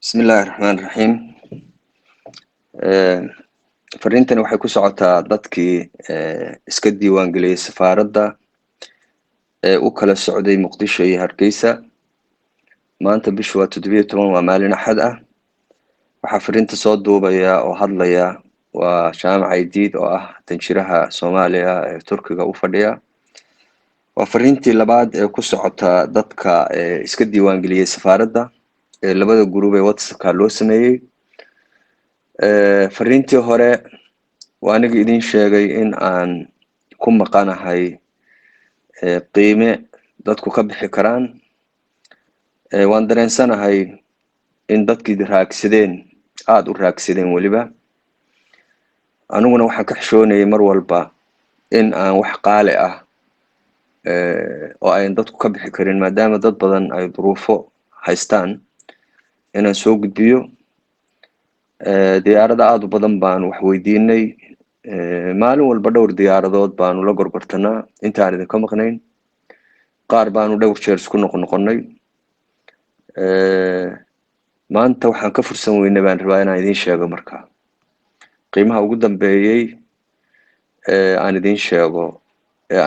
بسم الله الرحمن الرحيم. fariintani waxay ku socotaa dadkii iska diiwaan geliyay safaaradda ee u kala socday Muqdisho iyo Hargeysa. Maanta bishu waa 17 waa maalin Axad ah. Waxaa fariinta soo duubaya oo hadlaya waa Jaamac Aydiid oo ah tanjiraha Soomaaliya ee Turkiga u fadhiya. Waa fariintii labaad ee ku socota dadka iska diiwaan geliyay safaaradda ee labada group ee WhatsApp-ka loo sameeyay. fariintii hore waa aniga idin sheegay in aan ku maqanahay qiime dadku ka bixi karaan. waan dareensanahay in dadkii raagsadeen aad u raagsadeen waliba aniguna waxaan ka xishoonayay mar walba in aan wax qaali ah oo ay dadku ka bixi karin maadaama dad badan ay duruufo haystaan inaan soo gudbiyo. diyaarada aad u badan baan wax weydiinay maalin walba dhowr diyaaradood baanu la gorgortanaa intaan idinka maqnayn. qaar baanu dhowr jeer isku noqonay. maanta waxaan ka fursan weynay baan rabaa inaan idin sheego markaa qiimaha ugu dambeeyay aan idin sheego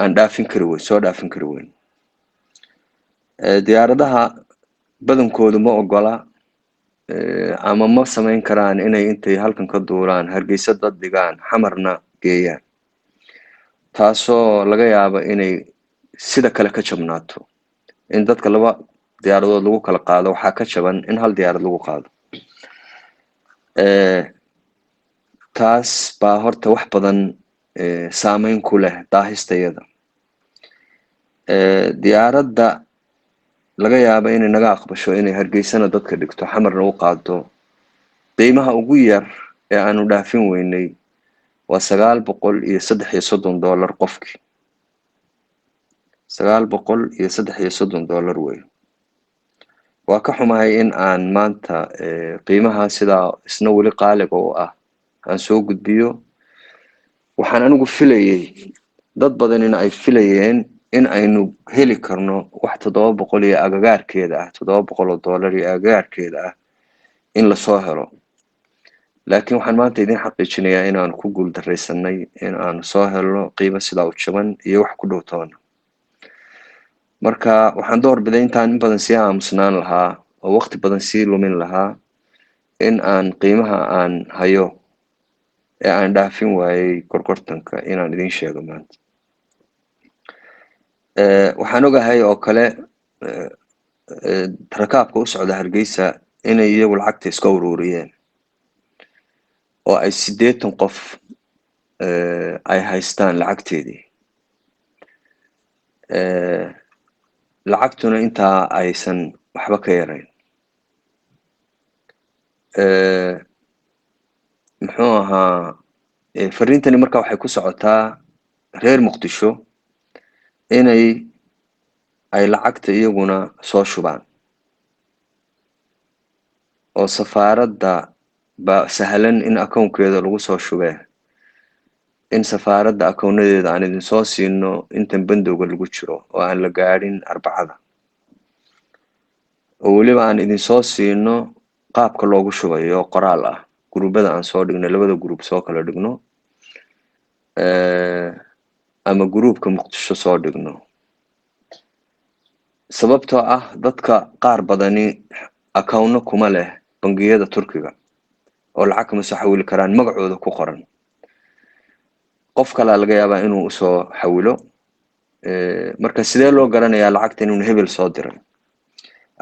aan dhaafin kari weyn soo dhaafin kari weyn. diyaaradaha badankoodu ma ogola ama ma samayn karaan inay intay halkan ka duulaan Hargeysa dad dhigaan xamarna geeyaan, taasoo laga yaabo inay sida kale ka jabnaato. in dadka laba diyaaradood lagu kala qaado waxaa ka jaban in hal diyaarad lagu qaado. taas baa horta wax badan saameyn ku leh daahistayada. diyaaradda laga yaabo inay naga aqbasho inay Hargeysana dadka dhigto xamarna u qaado. qiimaha ugu yar ee aanu dhaafin weynay waa $930 qofkii. $930 wey. waa ka xumahay in aan maanta qiimaha sidaa isna weli qaaliga u ah aan soo gudbiyo. waxaan anigu filayay dad badan in ay filayeen in aynu heli karno wax 700 iyo agagaarkeeda ah $700 iyo agagaarkeeda ah in la soo helo. laakiin waxaan maanta idin xaqiijinayaa in aan ku guul dareysanay in aan soo helno qiimo sidaa u jaban iyo wax ku dhow toona. marka waxaan doorbiday intaan in badan sii aamusnaan lahaa oo waqti badan sii lumin lahaa in aan qiimaha aan hayo ee aan dhaafin waayay gorgortanka inaan idin sheego maanta. waxaan ogahay oo kale rakaabka u socda Hargeysa inay iyagu lacagta iska ururiyeen oo ay 80 qof ay haystaan lacagteedii. lacagtuna intaa aysan waxba ka yarayn. muxuu ahaa fariintani marka waxay ku socotaa reer Muqdisho inay ay lacagta iyaguna soo shubaan oo safaaradda ba sahlan in akoonkeeda lagu soo shubee in safaaradda akoonadeeda aan idin soo siino intan bandowga lagu jiro oo aan la gaadhin Arbacada, oo weliba aan idin soo siino qaabka loogu shubayo qoraal ah. gruubada aan soo dhigno labada gruub soo kala dhigno ama gruubka Muqdisho soo dhigno. sababtoo ah dadka qaar badani akoono kuma leh bangiyada Turkiga oo lacag kama soo xawili karaan magacooda ku qoran. qof kale laga yaabaa inuu u soo xawilo. marka sidee loo garanayaa lacagta inuu hebel soo diray?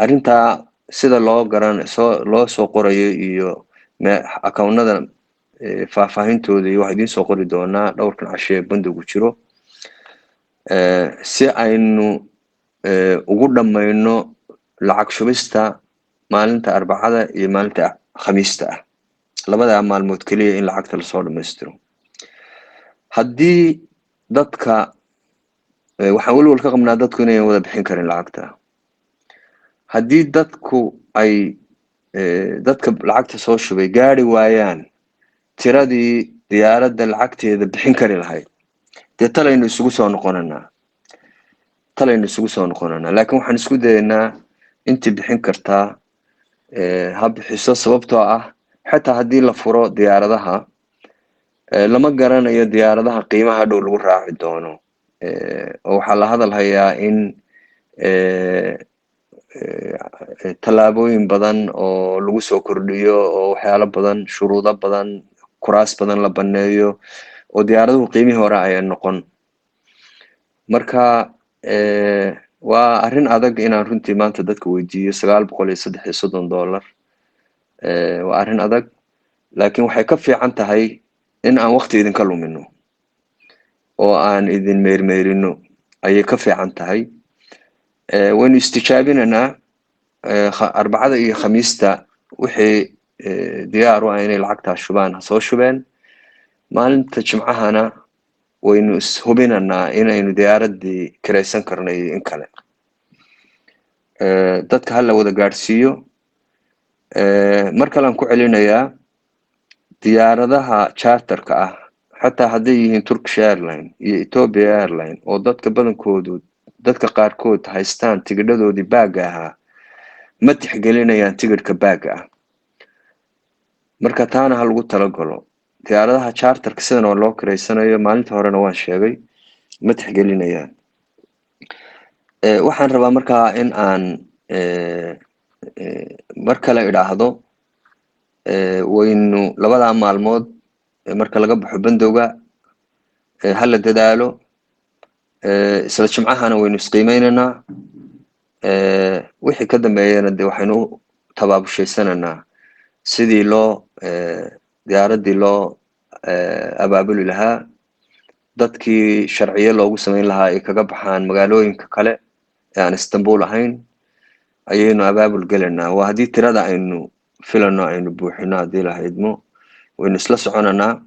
arrinta sida loo soo qorayo iyo akoonada faahfaahintooda iyo wax idin soo qori doonaa dhowrkan cashe bandowgu jiro si aynu ugu dhamayno lacag shubista maalinta Arbacada iyo maalinta Khamiista ah. labada maalmood kaliya in lacagta la soo dhameystiro. haddii dadka waxaan walwal ka qabnaa dadku inay wada bixin karin lacagta. haddii dadku ay dadka lacagta soo shubay gaari waayaan tiradii diyaaradda lacagteeda bixin kari lahayd, dee talaynu isugu soo noqonanaa. laakiin waxaan isku dayaynaa intii bixin kartaa ha bixiso, sababtoo ah xataa haddii la furo diyaaradaha lama garanayo diyaaradaha qiimaha dhow lagu raaci doono. oo waxaa la hadal hayaa in tallaabooyin badan oo lagu soo kordhiyo, oo waxyaalo badan, shuruudo badan, kuraas badan la baneeyo, oo diyaaraduhu qiimihii hore ayaa noqon. marka waa arrin adag inaan runtii maanta dadka weydiiyo $933. waa arrin adag, laakiin waxay ka fiican tahay in aan waqti idinka lumino oo aan idin meermeerino ayay ka fiican tahay. waynu istijaabinanaa arbacada iyo khamiista wixii diyaar u ah inay lacagtaas shubaan ha soo shubeen. maalinta jimcahana waynu ishubinanaa inaynu diyaaradii kiraysan karno iyo in kale. dadka hala wada gaadhsiiyo. mar kalean ku celinayaa, diyaaradaha charterka ah xataa hadday yihiin Turkish Airline iyo Ethiopia Airline, oo dadka qaarkood haystaan tigidhadoodii baaga ahaa, ma tixgelinayaan tigidhka baaga ah. marka taana ha lagu talagalo. diyaaradaha charterka sidan oo loo kiraysanayo, maalinta horena waan sheegay, ma tixgelinayaan. waxaan rabaa markaa in aan mar kale idhaahdo, waynu labadaa maalmood marka laga baxo bandowga hala dadaalo. isla jimcahana waynu isqiimeynaynaa. wixii ka dambeeyana de waxaynu u tabaabushaysananaa sidii diyaaradii loo abaabuli lahaa, dadkii sharciye loogu samayn lahaa ay kaga baxaan magaalooyinka kale ee aan Istanbul ahayn, ayaynu abaabul gelaynaa. waa haddii tirada aynu filano aynu buuxino, haddii la haydmo waynu isla soconanaa.